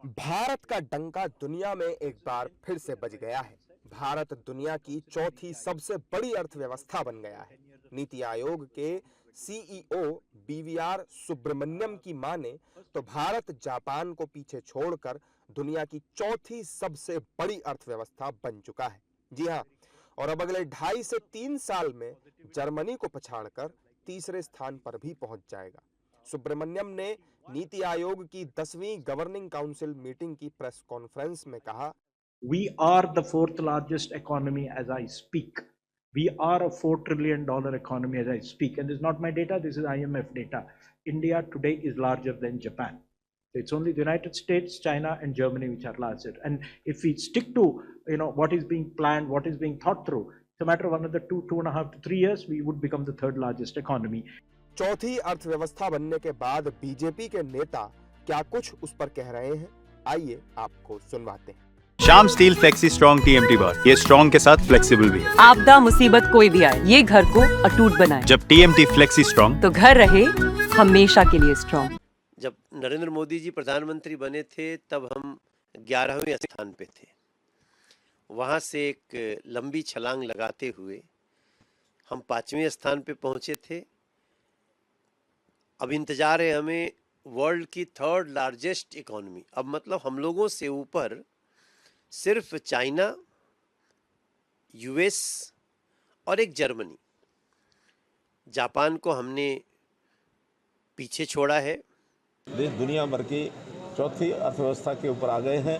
भारत का डंका दुनिया में एक बार फिर से बज गया है। भारत दुनिया की चौथी सबसे बड़ी अर्थव्यवस्था बन गया है। नीति आयोग के सीईओ बीवीआर सुब्रमण्यम की माने तो भारत जापान को पीछे छोड़कर दुनिया की चौथी सबसे बड़ी अर्थव्यवस्था बन चुका है। जी हाँ, और अब अगले 2.5 से 3 साल में जर्मनी को पछाड़कर तीसरे स्थान पर भी पहुंच जाएगा। सुब्रमण्यम ने नीति आयोग की 10वीं गवर्निंग काउंसिल मीटिंग की प्रेस कॉन्फ्रेंस में कहा, We are the fourth largest economy as I speak. We are a $4 trillion economy as I speak. And this is not my data, this is IMF data. India today is larger than Japan. It's only the United States, China, and Germany which are larger. And if we stick to what is being planned, what is being thought through, it's a matter of another 2.5 to 3 years, we would become the third largest economy. चौथी अर्थव्यवस्था बनने के बाद BJP के नेता क्या कुछ उस पर कह रहे हैं, आइए आपको सुनवाते हैं। Shyam steel flexi strong TMT बार, ये स्ट्रॉन्ग के साथ फ्लेक्सिबल भी है। आपदा मुसीबत कोई भी आए, ये घर को अटूट बनाए। जब टीएमटी फ्लेक्सी स्ट्रॉन्ग, तो घर रहे हमेशा के लिए स्ट्रॉन्ग। जब नरेंद्र मोदी जी प्रधानमंत्री बने थे तब हम 11वें स्थान पे थे। वहां से एक लंबी छलांग लगाते हुए हम 5वें स्थान पे पहुंचे थे। अब इंतजार है हमें वर्ल्ड की थर्ड लार्जेस्ट इकोनॉमी। अब मतलब हम लोगों से ऊपर सिर्फ चाइना, यूएस और एक जर्मनी, जापान को हमने पीछे छोड़ा है। देश दुनिया भर की चौथी अर्थव्यवस्था के ऊपर आ गए हैं।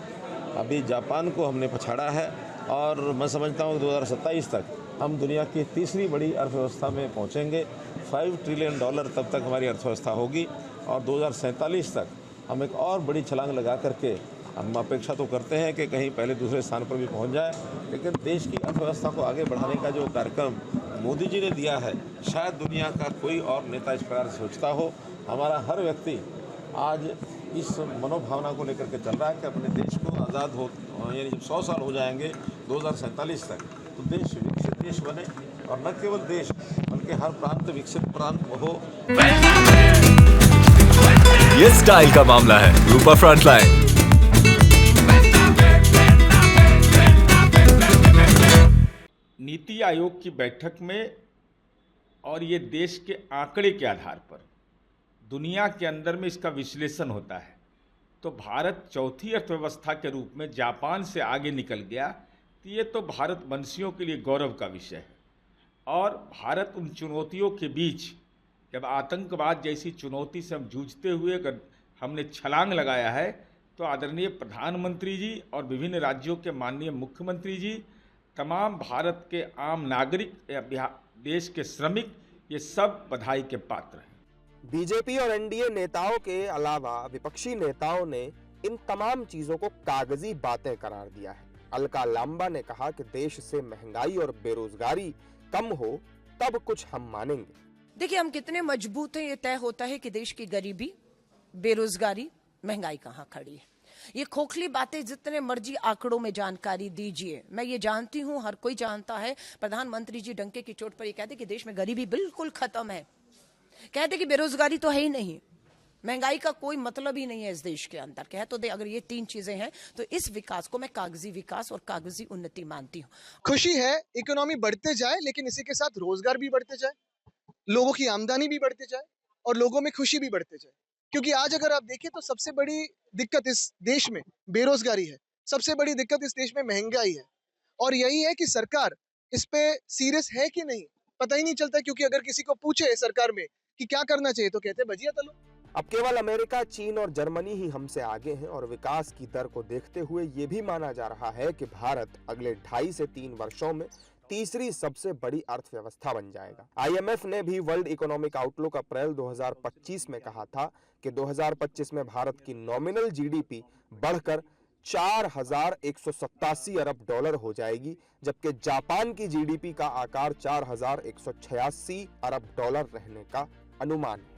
अभी जापान को हमने पछाड़ा है और मैं समझता हूँ 2027 तक हम दुनिया की तीसरी बड़ी अर्थव्यवस्था में पहुँचेंगे। $5 ट्रिलियन तब तक हमारी अर्थव्यवस्था होगी और 2047 तक हम एक और बड़ी छलांग लगा करके हम अपेक्षा तो करते हैं कि कहीं पहले दूसरे स्थान पर भी पहुंच जाए। लेकिन देश की अर्थव्यवस्था को आगे बढ़ाने का जो कार्यक्रम मोदी जी ने दिया है, शायद दुनिया का कोई और नेता इस प्रकार सोचता हो। हमारा हर व्यक्ति आज इस मनोभावना को लेकर के चल रहा है कि अपने देश को आज़ाद हो, यानी जब 100 साल हो जाएंगे 2047 तक, तो देश विकसित देश बने और न केवल देश बल्कि हर प्रांत विकसित प्रांत हो। ये स्टाइल का मामला है। रूपा फ्रंटलाइन। नीति आयोग की बैठक में और ये देश के आंकड़े के आधार पर दुनिया के अंदर में इसका विश्लेषण होता है तो भारत चौथी अर्थव्यवस्था के रूप में जापान से आगे निकल गया। तो ये तो भारत वंशियों के लिए गौरव का विषय है। और भारत उन चुनौतियों के बीच, जब आतंकवाद जैसी चुनौती से हम जूझते हुए अगर हमने छलांग लगाया है, तो आदरणीय प्रधानमंत्री जी और विभिन्न राज्यों के माननीय मुख्यमंत्री जी, तमाम भारत के आम नागरिक या देश के श्रमिक, ये सब बधाई के पात्र हैं। बीजेपी और एनडीए नेताओं के अलावा विपक्षी नेताओं ने इन तमाम चीजों को कागजी बातें करार दिया है। अलका लांबा ने कहा कि देश से महंगाई और बेरोजगारी कम हो तब कुछ हम मानेंगे। देखिए, हम कितने मजबूत हैं ये तय होता है कि देश की गरीबी, बेरोजगारी, महंगाई कहाँ खड़ी है। ये खोखली बातें जितने मर्जी आंकड़ों में जानकारी दीजिए, मैं ये जानती हूं, हर कोई जानता है। प्रधानमंत्री जी डंके की चोट पर ये कहते कि देश में गरीबी बिल्कुल खत्म है, कहते कि बेरोजगारी तो है ही नहीं, महंगाई का कोई मतलब ही नहीं है इस देश के अंदर। कह तो दे, अगर ये 3 चीजें हैं तो इस विकास को मैं कागजी विकास और कागजी उन्नति मानती हूँ। खुशी है इकोनॉमी बढ़ते जाए, लेकिन इसी के साथ रोजगार भी बढ़ते जाए, लोगों की आमदनी भी बढ़ते जाए और लोगों में खुशी भी बढ़ते जाए। क्योंकि आज अगर आप देखें तो सबसे बड़ी दिक्कत इस देश में बेरोजगारी है, सबसे बड़ी दिक्कत इस देश में महंगाई है। और यही है कि सरकार इस पे सीरियस है कि नहीं पता ही नहीं चलता। क्योंकि अगर किसी को पूछे सरकार में कि क्या करना चाहिए तो कहते भजिया तलो। अब केवल अमेरिका, चीन और जर्मनी ही हमसे आगे हैं और विकास की दर को देखते हुए ये भी माना जा रहा है कि भारत अगले 2.5 से 3 वर्षों में तीसरी सबसे बड़ी अर्थव्यवस्था बन जाएगा। आईएमएफ ने भी वर्ल्ड इकोनॉमिक आउटलुक अप्रैल 2025 में कहा था कि 2025 में भारत की नॉमिनल जीडीपी बढ़कर $4,187 अरब हो जाएगी, जबकि जापान की जीडीपी का आकार $4,186 अरब रहने का अनुमान है।